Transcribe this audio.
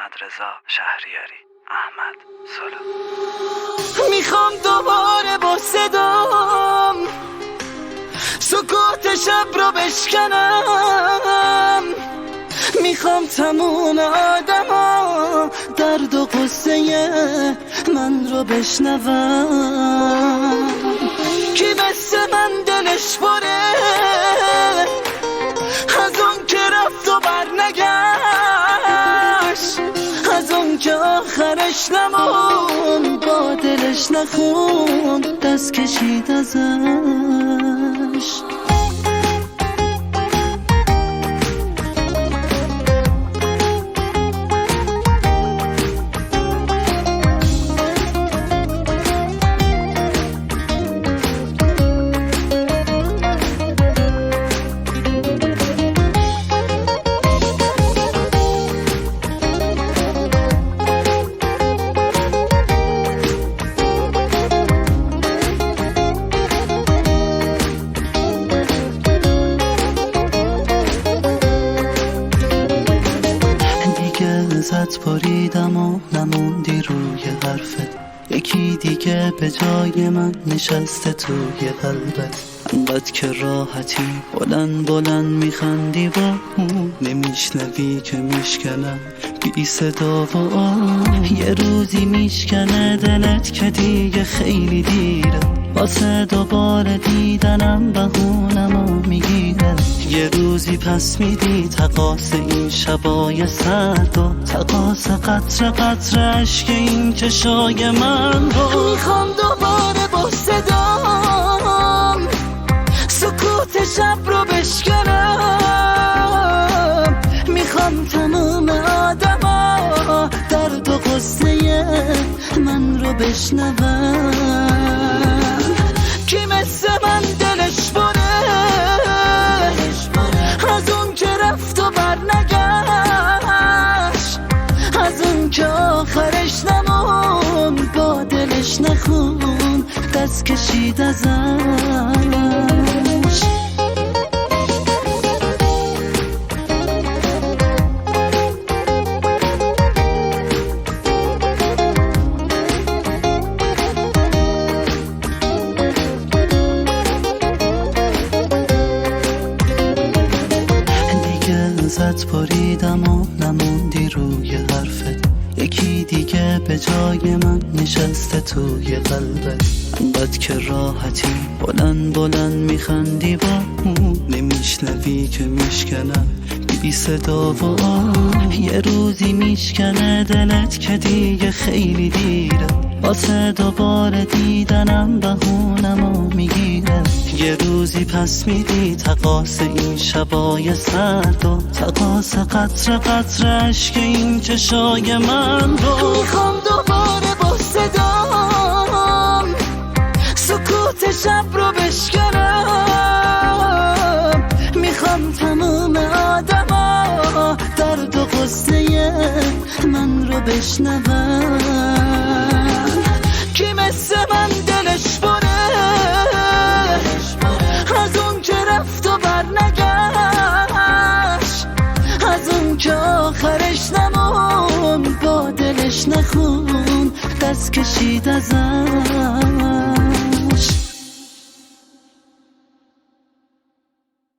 محمد رضا شهریاری. احمد سلو. میخوام دوباره با صدام سکوت شب رو بشکنم، میخوام تموم آدما درد و قصه من رو بشنوم. کی مثل من دلش پره از اون که رفت و برنگشت، از اون که آخرش نمون با دلش نخون دست کشید ازش. ازت بریدم و نموندی روی حرفت، یکی دیگه به جای من نشسته توی قلبت. انقدر که راحتی بلند بلند میخندی با اون، نمیشنوی که میشکنم بی صدا و یه روزی میشکنه دلت که دیگه خیلی دیره، واسه دوباره دیدنم بهونمو میگیره. یه روزی پس میدی تقاس این شبای سرد و تقاس قطره قطره عشق این چشای من رو. میخوام دوباره با صدام سکوت شب رو بشکنم، میخوام تموم آدما درد و قصه من رو بشنوم. کی مثل من دلش بره از اون که رفت و برنگشت، از اون که آخرش نمون با دلش نخون دست کشید ازش. ازت بریدم و نموندی روی حرفت، یکی دیگه به جای من نشسته توی قلبت. انقدر که راحتی بلند بلند میخندی با اون، نمیشنوی که میشکنم بی صدا و یه روزی میشکنه دلت که دیگه خیلی دیره، واسه دوباره دیدنم بهونمو میگیره. یه روزی پس میدی تقاس این شبای سرد و تقاس قطره قطره عشق این چشای من رو. میخوام دوباره با صدام سکوت شب رو بشکنم، میخوام تموم آدما درد و قصه من رو بشنوم. کی مثل من دلش بره از اون که رفت و برنگشت، از اون که آخرش نمون با دلش نخون دست کشید ازم.